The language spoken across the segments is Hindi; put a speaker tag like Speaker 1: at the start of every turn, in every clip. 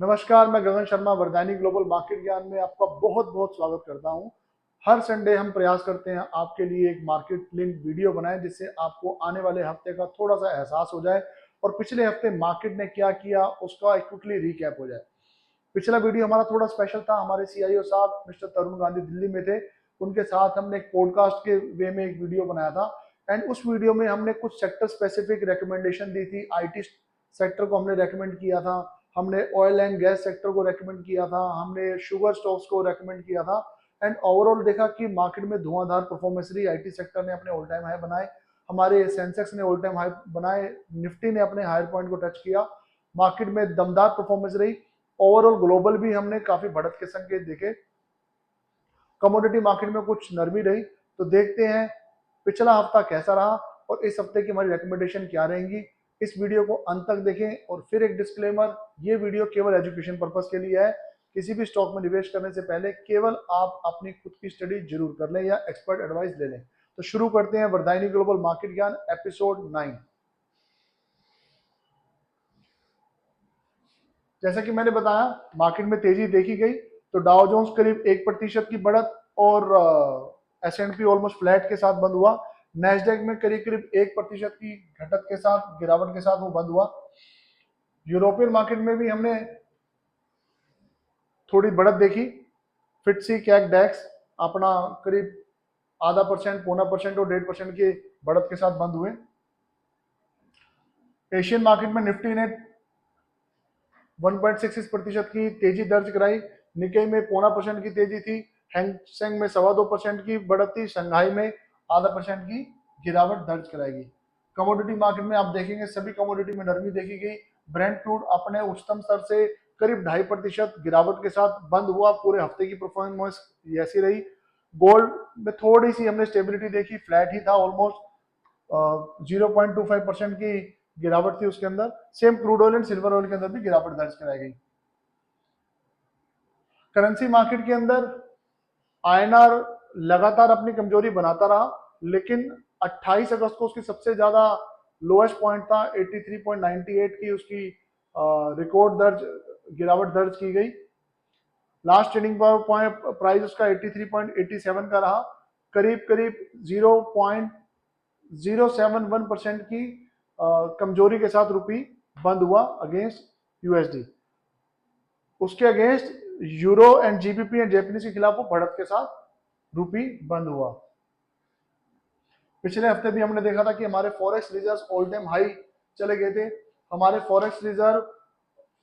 Speaker 1: नमस्कार, मैं गगन शर्मा वरदायनी ग्लोबल मार्केट ज्ञान में आपका बहुत बहुत स्वागत करता हूं। हर संडे हम प्रयास करते हैं आपके लिए एक मार्केट लिंक वीडियो बनाएं जिससे आपको आने वाले हफ्ते का थोड़ा सा एहसास हो जाए और पिछले हफ्ते मार्केट ने क्या किया उसका एक क्विकली रिकैप हो जाए। पिछला वीडियो हमारा थोड़ा स्पेशल था। हमारे सीआईओ साहब मिस्टर तरुण गांधी दिल्ली में थे। उनके साथ हमने एक पॉडकास्ट के वे में एक वीडियो बनाया था एंड उस वीडियो में हमने कुछ सेक्टर स्पेसिफिक रिकमेंडेशन दी थी। आईटी सेक्टर को हमने रेकमेंड किया था, हमने ऑयल एंड गैस सेक्टर को रेकमेंड किया था, हमने शुगर स्टॉक्स को रेकमेंड किया था एंड ओवरऑल देखा कि मार्केट में धुआंधार परफॉर्मेंस रही। आईटी सेक्टर ने अपने ऑल टाइम हाई बनाए, हमारे सेंसेक्स ने ऑल टाइम हाई बनाए, निफ्टी ने अपने हायर पॉइंट को टच किया। मार्केट में दमदार परफॉर्मेंस रही। ओवरऑल ग्लोबल भी हमने काफी बढ़त के संकेत देखे। कमोडिटी मार्केट में कुछ नरमी रही। तो देखते हैं पिछला हफ्ता कैसा रहा और इस हफ्ते की हमारी रिकमेंडेशन क्या रहेंगी। इस वीडियो को अंत तक देखें। और फिर एक डिस्क्लेमर, ये वीडियो केवल एजुकेशन पर्पस के लिए है। किसी भी स्टॉक में निवेश करने से पहले केवल आप अपनी खुद की स्टडी जरूर कर लें या एक्सपर्ट एडवाइस ले लें। तो शुरू करते हैं वरदायनी ग्लोबल मार्केट ज्ञान एपिसोड 9। जैसा कि मैंने बताया, मार्केट में तेजी देखी गई। तो डाउ जोन्स करीब 1% की बढ़त और S&P ऑलमोस्ट फ्लैट के साथ बंद हुआ। नैस्डैक में करीब करीब 1% की घटत के साथ, गिरावट के साथ वो बंद हुआ। यूरोपियन मार्केट में भी हमने थोड़ी बढ़त देखी। फिटसी कैक डैक्स अपना करीब आधा परसेंट, पौना परसेंट और 1.5% की बढ़त के साथ बंद हुए। एशियन मार्केट में निफ्टी ने 1.66% की तेजी दर्ज कराई। निकेई में 0.25% की तेजी थी। हैंगसेंग में 2.25% की बढ़त थी। शंघाई में 0.5% की गिरावट दर्ज कराएगी। कमोडिटी मार्केट में आप देखेंगे सभी कमोडिटी में नरमी देखी गई। ब्रेंट क्रूड अपने उच्चतम स्तर से करीब 2.5% गिरावट के साथ बंद हुआ। पूरे हफ्ते की परफॉर्मेंस ऐसी रही। गोल्ड में थोड़ी सी हमने स्टेबिलिटी देखी, फ्लैट ही था ऑलमोस्ट। 0.25% की गिरावट थी उसके अंदर। Same crude oil and silver oil के अंदर भी गिरावट दर्ज कराई गई। करेंसी मार्केट के अंदर आईएनआर लगातार अपनी कमजोरी बनाता रहा, लेकिन 28 अगस्त को उसकी सबसे ज्यादा लोएस्ट पॉइंट था 83.98 की उसकी रिकॉर्ड दर्ज गिरावट दर्ज की गई। लास्ट ट्रेडिंग पॉइंट प्राइस उसका 83.87 का रहा। करीब करीब 0.071% की कमजोरी के साथ रुपी बंद हुआ अगेंस्ट यूएसडी। उसके against euro and GBP and Japanese के खिलाफ वो बढ़त के साथ रुपी बंद हुआ। पिछले हफ्ते भी हमने देखा था कि हमारे forex reserve all time high चले गए थे। हमारे फॉरेक्स रिजर्व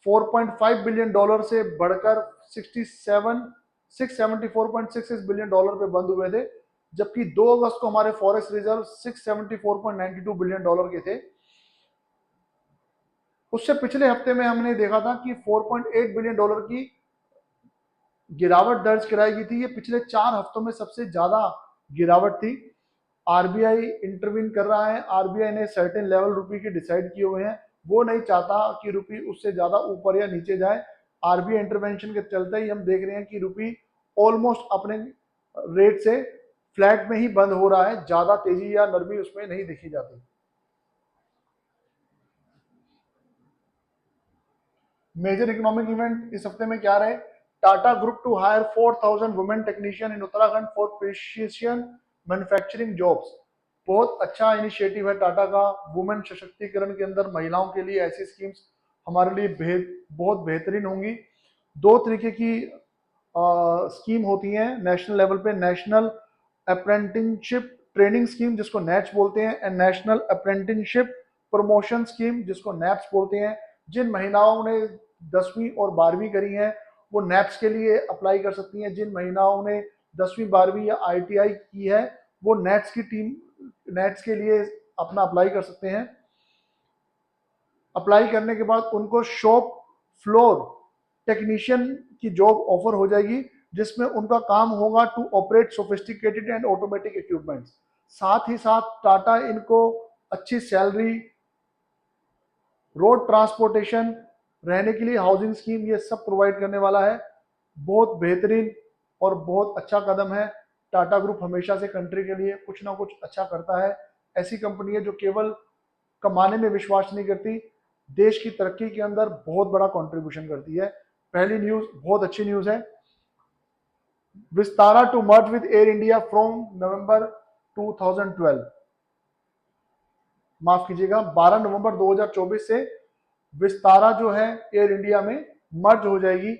Speaker 1: 4.5 बिलियन डॉलर से बढ़कर 674.66 बिलियन डॉलर पे बंद हुए थे, जबकि 2 अगस्त को हमारे फॉरेक्स रिजर्व 674.92 बिलियन डॉलर के थे। उससे पिछले हफ्ते में हमने देखा था कि 4.8 बिलियन डॉलर की गिरावट दर्ज कराई गई थी। ये पिछले 4 हफ्तों में सबसे ज्यादा गिरावट थी। आरबीआई इंटरवीन कर रहा है। आरबीआई ने सर्टेन लेवल रुपी के डिसाइड किए हुए हैं। वो नहीं चाहता कि रुपी उससे ज्यादा ऊपर या नीचे जाए। आरबीआई इंटरवेंशन के चलते ही हम देख रहे हैं कि रुपी ऑलमोस्ट अपने रेट से फ्लैट में ही बंद हो रहा है। ज्यादा तेजी या नरमी उसमें नहीं देखी जाती। मेजर इकोनॉमिक इवेंट इस हफ्ते में क्या रहे? Tata group to hire 4,000 women technician in Uttarakhand for precision manufacturing jobs. बहुत अच्छा इनिशिएटिव है टाटा का। वुमेन सशक्तिकरण के अंदर महिलाओं के लिए ऐसी स्कीम्स हमारे लिए बहुत बेहतरीन होंगी। दो तरीके की स्कीम होती हैं नेशनल लेवल पे। नेशनल अप्रेंटिसशिप ट्रेनिंग स्कीम जिसको नेट्स बोलते हैं and national apprenticeship promotion scheme जिसको नैप्स बोलते हैं। जिन महिलाओं ने 10वीं और 12वीं करी हैं वो नैप्स के लिए अप्लाई कर सकती हैं। जिन महिलाओं ने 10वीं 12वीं या आईटीआई की है वो नेट्स के लिए अपना अप्लाई कर सकते हैं। अप्लाई करने के बाद उनको शॉप फ्लोर टेक्नीशियन की जॉब ऑफर हो जाएगी, जिसमें उनका काम होगा to operate sophisticated and automatic equipments. साथ ही साथ टाटा इनको अच्छी सैलरी, रोड ट्रांसपोर्टेशन, रहने के लिए हाउसिंग स्कीम, ये सब प्रोवाइड करने वाला है। बहुत बेहतरीन और बहुत अच्छा कदम है। टाटा ग्रुप हमेशा से कंट्री के लिए कुछ ना कुछ अच्छा करता है। ऐसी कंपनी है जो केवल कमाने में विश्वास नहीं करती, देश की तरक्की के अंदर बहुत बड़ा कंट्रीब्यूशन करती है। पहली न्यूज बहुत अच्छी न्यूज है, Vistara to merge with Air India from November 2012, माफ कीजिएगा 12 नवंबर 2024 से विस्तारा जो है एयर इंडिया में मर्ज हो जाएगी।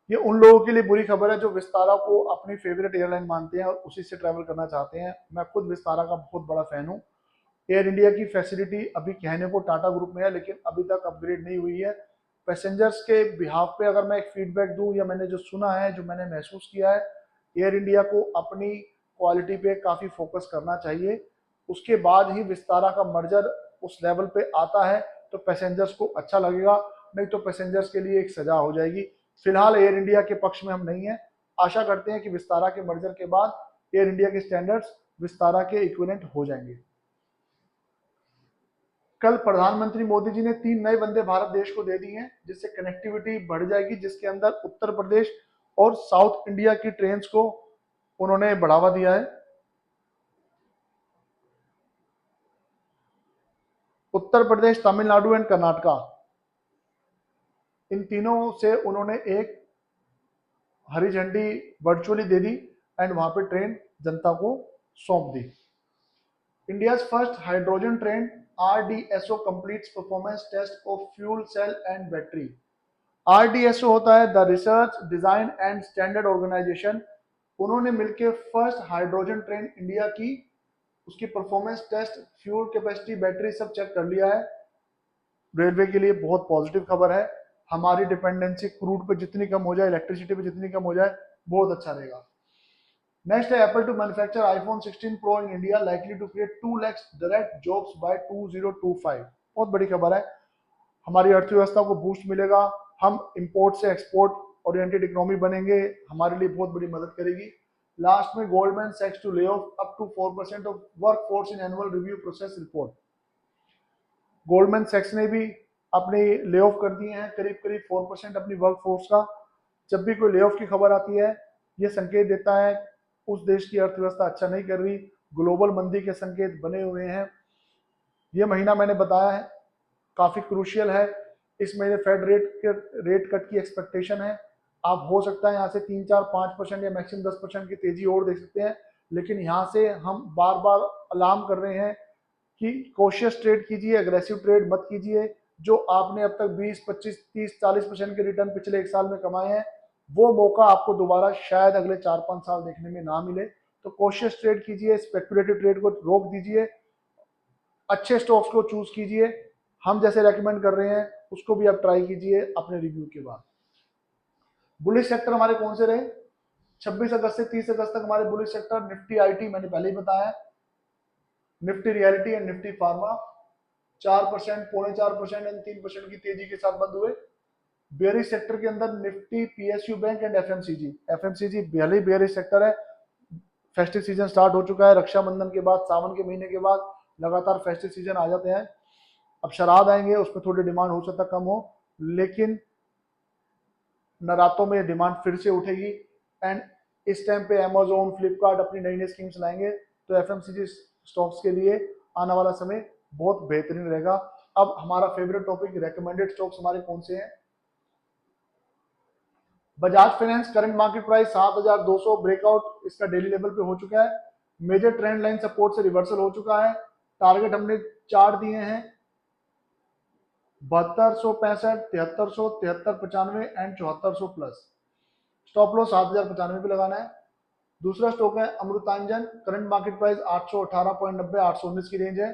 Speaker 1: ये उन लोगों के लिए बुरी खबर है जो विस्तारा को अपनी फेवरेट एयरलाइन मानते हैं और उसी से ट्रैवल करना चाहते हैं। मैं खुद विस्तारा का बहुत बड़ा फैन हूं। एयर इंडिया की फैसिलिटी अभी कहने को टाटा ग्रुप में है, लेकिन अभी तक अपग्रेड नहीं हुई है। पैसेंजर्स के बिहाफ पे अगर मैं एक फीडबैक दूं, या मैंने जो सुना है, जो मैंने महसूस किया है, एयर इंडिया को अपनी क्वालिटी पे काफ़ी फोकस करना चाहिए। उसके बाद ही विस्तारा का मर्जर उस लेवल पे आता है तो पैसेंजर्स को अच्छा लगेगा, नहीं तो पैसेंजर्स के लिए एक सजा हो जाएगी। फिलहाल एयर इंडिया के पक्ष में हम नहीं है। आशा करते हैं कि विस्तारा के मर्जर के बाद एयर इंडिया के स्टैंडर्ड्स विस्तारा के इक्विवेलेंट हो जाएंगे। कल प्रधानमंत्री मोदी जी ने 3 नए वंदे भारत देश को दे दी हैं, जिससे कनेक्टिविटी बढ़ जाएगी, जिसके अंदर उत्तर प्रदेश और साउथ इंडिया की ट्रेन्स को उन्होंने बढ़ावा दिया है। उत्तर प्रदेश, तमिलनाडु एंड कर्नाटका, इन तीनों से उन्होंने एक हरी झंडी वर्चुअली दे दी एंड वहां पे ट्रेन जनता को सौंप दी। India's first hydrogen train RDSO completes performance test of fuel cell and battery। RDSO होता है the research design and standard organisation. उन्होंने मिलकर फर्स्ट हाइड्रोजन ट्रेन इंडिया की, उसकी performance test, fuel capacity, battery सब चेक कर लिया है। रेलवे के लिए बहुत पॉजिटिव खबर है। हमारी डिपेंडेंसी क्रूड पे जितनी कम हो जाए, इलेक्ट्रिसिटी पे जितनी कम हो जाए, बहुत अच्छा रहेगा। नेक्स्ट है Apple to manufacture iPhone 16 pro in India, likely to create 2 lakh direct jobs by 2025। बहुत बड़ी खबर है। हमारी अर्थव्यवस्था को बूस्ट मिलेगा, हम इंपोर्ट से एक्सपोर्ट ओरिएंटेड इकोनॉमी बनेंगे, हमारे लिए बहुत बड़ी मदद करेगी। लास्ट में गोल्डमैन सैक्स to lay off up to 4% of work force in annual review process report. Goldman सैक्स ने भी अपने ले ऑफ कर दिए हैं करीब करीब 4% अपनी वर्क फोर्स का। जब भी कोई ले ऑफ की खबर आती है, ये संकेत देता है उस देश की अर्थव्यवस्था अच्छा नहीं कर रही, ग्लोबल मंदी के संकेत बने हुए हैं। ये महीना मैंने बताया है काफी क्रूशियल है। इस महीने फेड रेट कट की एक्सपेक्टेशन है। आप हो सकता है यहाँ से 3, 4, 5% या मैक्सिमम 10% की तेजी और देख सकते हैं, लेकिन यहाँ से हम बार बार अलार्म कर रहे हैं कि कॉशियस ट्रेड कीजिए, एग्रेसिव ट्रेड मत कीजिए। जो आपने अब तक 20, 25, 30, 40% के रिटर्न पिछले एक साल में कमाए हैं, वो मौका आपको दोबारा शायद अगले 4-5 साल देखने में ना मिले। तो कॉशियस ट्रेड कीजिए, स्पेकुलेटिव ट्रेड को रोक दीजिए, अच्छे स्टॉक्स को चूज कीजिए। हम जैसे रेकमेंड कर रहे हैं उसको भी आप ट्राई कीजिए अपने रिव्यू के बाद। बुलिश सेक्टर हमारे कौन से रहे? 26 अगस्त से 30 अगस्त तक हमारे बुलिश सेक्टर निफ्टी आईटी मैंने पहले ही बताया, Nifty reality and Nifty pharma 4%, 4.25% and 3% की तेजी के साथ बंद हुए। बेयरिश सेक्टर के अंदर Nifty, PSU bank and FMCG पहले ही बेयरिश सेक्टर है। फेस्टिव सीजन स्टार्ट हो चुका है, रक्षाबंधन के बाद, सावन के महीने के बाद लगातार फेस्टिव सीजन आ जाते हैं। अब शराब आएंगे, उसमें थोड़ी डिमांड हो सकता कम हो, लेकिन नवरात्रों में डिमांड फिर से उठेगी एंड इस टाइम पे अमेजोन, फ्लिपकार्ट अपनी नई नई स्कीम्स लाएंगे, तो एफएमसीजी स्टॉक्स के लिए आने वाला समय बहुत बेहतरीन रहेगा। अब हमारा फेवरेट टॉपिक, रेकमेंडेड स्टॉक्स हमारे कौन से हैं। Bajaj finance current market price 7200 breakout इसका डेली लेवल पे हो चुका है। मेजर ट्रेंड लाइन सपोर्ट से रिवर्सल हो चुका है। टारगेट हमने 4 दिए हैं, 7265, 7300, 7395 एंड 7400 प्लस। स्टॉप लॉस 7095 पे लगाना है। दूसरा स्टॉक है अमृतांजन, करंट मार्केट प्राइस 818.90, 819 की रेंज है।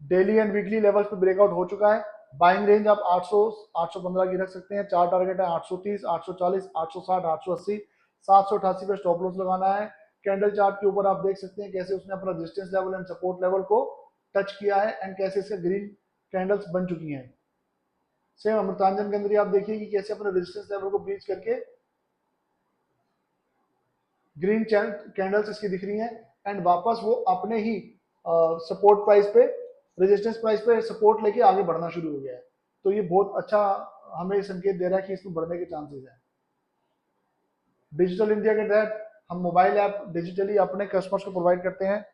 Speaker 1: डेली एंड वीकली लेवल्स पे ब्रेकआउट हो चुका है। बाइंग रेंज आप 800, 815 की रख सकते हैं। 4 टारगेट है 830, 840, 860, 880, 788 पे स्टॉप लॉस लगाना है। कैंडल चार्ट के ऊपर आप देख सकते हैं कैसे उसने अपना resistance level and support level को टच किया है एंड कैसे इसका ग्रीन कैंडल्स बन चुकी हैं। सेम अमृतांजन के अंदर आप देखिए कि कैसे अपने रेजिस्टेंस लेवल को ब्रीच करके ग्रीन कैंडल्स इसकी दिख रही हैं एंड वापस वो अपने ही सपोर्ट प्राइस पे, रेजिस्टेंस प्राइस पे सपोर्ट लेके आगे बढ़ना शुरू हो गया है। तो ये बहुत अच्छा हमें संकेत दे रहा है कि इसमें बढ़ने के चांसेस हैं। डिजिटल इंडिया के तहत हम मोबाइल ऐप डिजिटली अपने कस्टमर्स को प्रोवाइड करते हैं।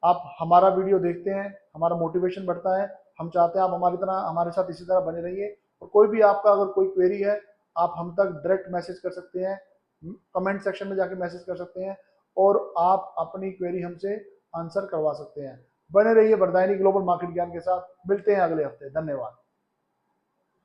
Speaker 1: आप हमारा वीडियो देखते हैं, हमारा मोटिवेशन बढ़ता है, हम चाहते हैं आप हमारी तरह हमारे साथ इसी तरह बने रहिए। और कोई भी आपका अगर कोई क्वेरी है, आप हम तक डायरेक्ट मैसेज कर सकते हैं, कमेंट सेक्शन में जाके मैसेज कर सकते हैं और आप अपनी क्वेरी हमसे आंसर करवा सकते हैं। बने रहिए वरदायनी ग्लोबल मार्केट ज्ञान के साथ। मिलते हैं अगले हफ्ते। धन्यवाद।